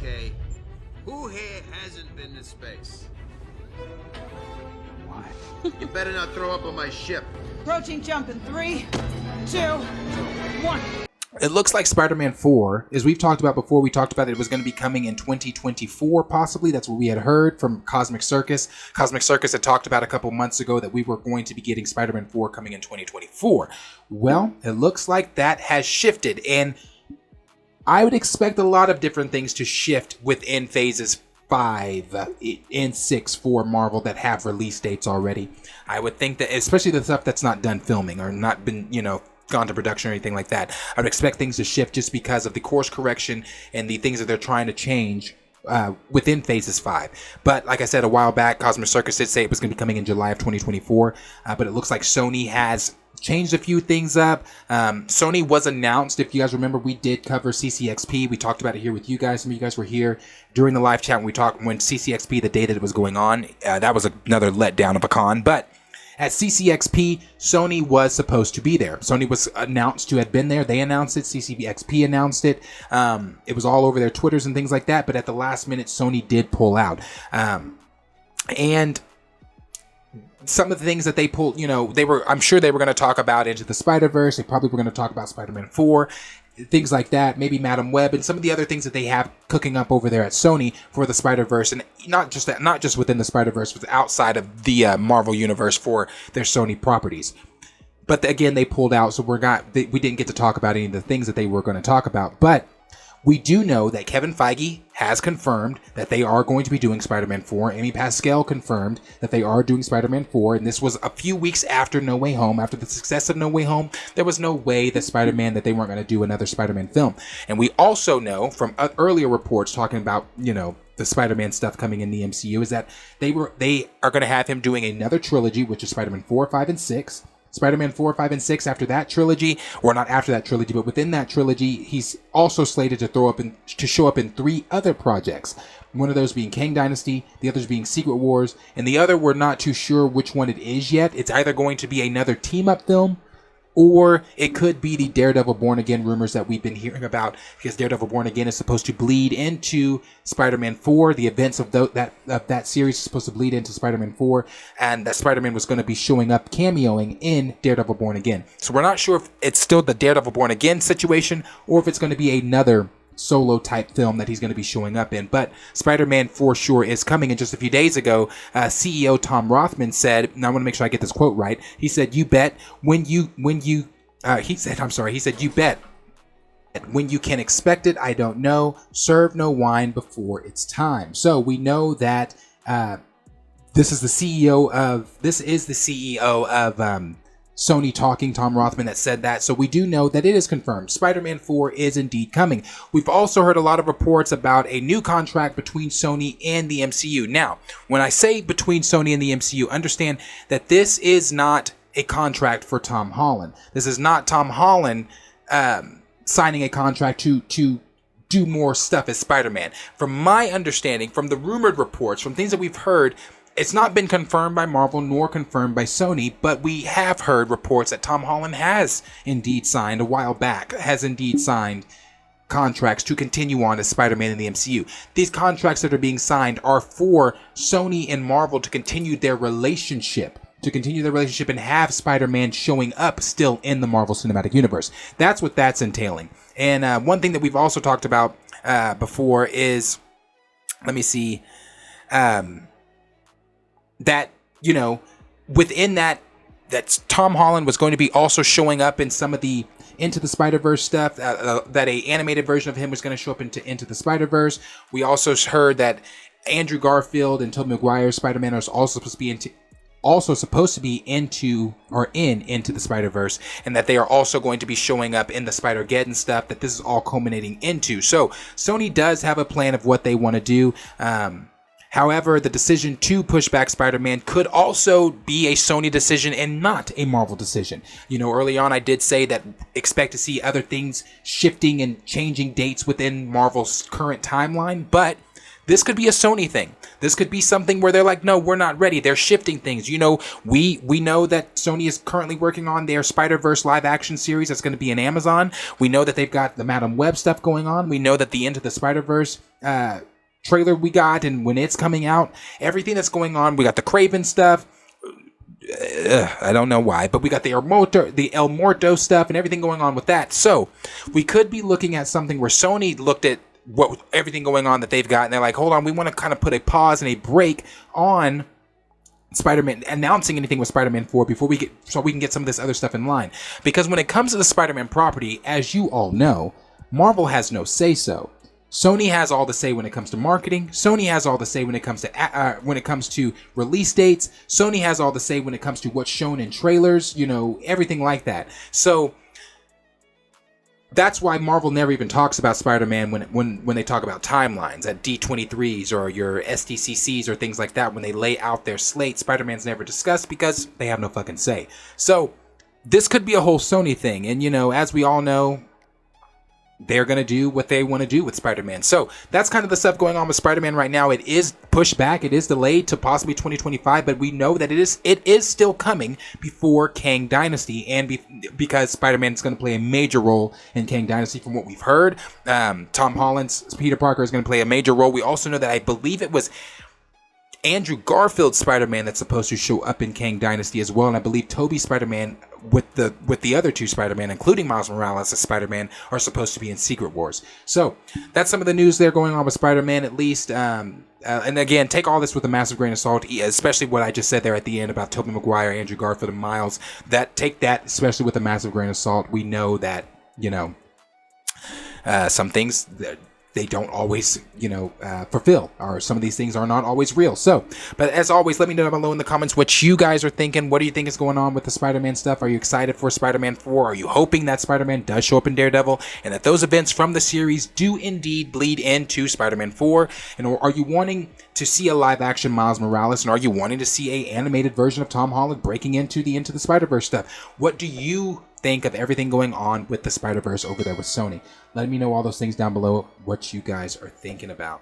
Okay, who here hasn't been to space? Why? You better not throw up on my ship. Approaching jump in 3, 2, 1. It looks like Spider-Man 4, as we've talked about before, we talked about it was going to be coming in 2024, possibly. That's what we had heard from Cosmic Circus. Cosmic Circus had talked about a couple months ago that we were going to be getting Spider-Man 4 coming in 2024. Well, it looks like that has shifted, and I would expect a lot of different things to shift within phases 5 and 6 for Marvel that have release dates already. I would think that, especially the stuff that's not done filming or not been, gone to production or anything like that, I would expect things to shift just because of the course correction and the things that they're trying to change within phases 5. But like I said a while back, Cosmic Circus did say it was going to be coming in July of 2024, but it looks like Sony has changed a few things up. Sony was announced. If you guys remember, we did cover CCXP. We talked about it here with you guys. Some of you guys were here during the live chat when we talked when CCXP, the day that it was going on. That was another letdown of a con, but at CCXP, Sony was supposed to be there. Sony was announced to have been there. They announced it. CCXP announced it. It was all over their Twitters and things like that. But at the last minute, Sony did pull out. And some of the things that they pulled, I'm sure they were going to talk about Into the Spider-Verse. They probably were going to talk about Spider-Man 4. Things like that, maybe Madam Web, and some of the other things that they have cooking up over there at Sony for the Spider-Verse, and not just within the Spider-Verse, but outside of the Marvel universe for their Sony properties. But again, they pulled out, so we didn't get to talk about any of the things that they were going to talk about. But we do know that Kevin Feige has confirmed that they are going to be doing Spider-Man 4. Amy Pascal confirmed that they are doing Spider-Man 4. And this was a few weeks after No Way Home. After the success of No Way Home, there was no way that that they weren't going to do another Spider-Man film. And we also know from earlier reports talking about, the Spider-Man stuff coming in the MCU is that they are going to have him doing another trilogy, which is Spider-Man 4, 5, and 6. Spider-Man 4, 5, and 6 after that trilogy, or not after that trilogy, but within that trilogy, he's also slated to show up in 3 other projects. One of those being Kang Dynasty, the others being Secret Wars, and the other we're not too sure which one it is yet. It's either going to be another team-up film, or it could be the Daredevil Born Again rumors that we've been hearing about, because Daredevil Born Again is supposed to bleed into Spider-Man 4. The events of that series is supposed to bleed into Spider-Man 4, and that Spider-Man was going to be showing up, cameoing in Daredevil Born Again. So we're not sure if it's still the Daredevil Born Again situation, or if it's going to be another solo type film that he's going to be showing up in. But Spider-Man for sure is coming. And just a few days ago, CEO Tom Rothman said, and I want to make sure I get this quote right. He said, you bet you bet when you can expect it, I don't know. Serve no wine before it's time. So we know that this is the CEO of Sony talking, Tom Rothman, that said that. So we do know that it is confirmed. Spider-Man 4 is indeed coming. We've also heard a lot of reports about a new contract between Sony and the MCU. Now, when I say between Sony and the MCU, understand that this is not a contract for Tom Holland. This is not Tom Holland signing a contract to do more stuff as Spider-Man. From my understanding, from the rumored reports, from things that we've heard, it's not been confirmed by Marvel nor confirmed by Sony, but we have heard reports that Tom Holland has indeed signed contracts to continue on as Spider-Man in the MCU. These contracts that are being signed are for Sony and Marvel to continue their relationship and have Spider-Man showing up still in the Marvel Cinematic Universe. That's what that's entailing. And one thing that we've also talked about before is, that, within that Tom Holland was going to be also showing up in some of the Into the Spider-Verse stuff, that a animated version of him was going to show up into the Spider-Verse. We also heard that Andrew Garfield and Tobey Maguire's Spider-Man are also supposed to be into the Spider-Verse, and that they are also going to be showing up in the Spider-Geddon stuff that this is all culminating into. So Sony does have a plan of what they want to do. However, the decision to push back Spider-Man could also be a Sony decision and not a Marvel decision. Early on I did say that expect to see other things shifting and changing dates within Marvel's current timeline, but this could be a Sony thing. This could be something where they're like, no, we're not ready. They're shifting things. We know that Sony is currently working on their Spider-Verse live action series that's going to be on Amazon. We know that they've got the Madam Web stuff going on. We know that the Into the Spider-Verse trailer we got and when it's coming out, everything that's going on, we got the Craven stuff. I don't know why, but we got the El Muerto stuff and everything going on with that. So we could be looking at something where Sony looked at everything going on that they've got, and they're like, hold on, we want to kind of put a pause and a break on Spider-Man, announcing anything with Spider-Man 4 so we can get some of this other stuff in line. Because when it comes to the Spider-Man property, as you all know, Marvel has no say-so. Sony has all the say when it comes to marketing. Sony has all the say when it comes to release dates. Sony has all the say when it comes to what's shown in trailers, everything like that. So that's why Marvel never even talks about Spider-Man when they talk about timelines at D23s or your SDCCs or things like that. When they lay out their slate, Spider-Man's never discussed because they have no fucking say. So this could be a whole Sony thing. And, as we all know, they're going to do what they want to do with Spider-Man. So that's kind of the stuff going on with Spider-Man right now. It is pushed back. It is delayed to possibly 2025, but we know that it is still coming before Kang Dynasty, and because Spider-Man is going to play a major role in Kang Dynasty from what we've heard. Tom Holland's Peter Parker is going to play a major role. We also know that I believe it was Andrew Garfield's Spider-Man that's supposed to show up in Kang Dynasty as well, and I believe Tobey's Spider-Man with the other two Spider-Man, including Miles Morales as Spider-Man, are supposed to be in Secret Wars. So that's some of the news there going on with Spider-Man, at least. And again, take all this with a massive grain of salt, especially what I just said there at the end about Tobey Maguire, Andrew Garfield, and Miles. Take that especially with a massive grain of salt. We know that some things that they don't always, fulfill, or some of these things are not always real. So, but as always, let me know down below in the comments what you guys are thinking. What do you think is going on with the Spider-Man stuff? Are you excited for Spider-Man 4? Are you hoping that Spider-Man does show up in Daredevil, and that those events from the series do indeed bleed into Spider-Man 4? And are you wanting to see a live-action Miles Morales, and are you wanting to see an animated version of Tom Holland breaking into the Spider-Verse stuff? What do you think of everything going on with the Spider-Verse over there with Sony? Let me know all those things down below, what you guys are thinking about.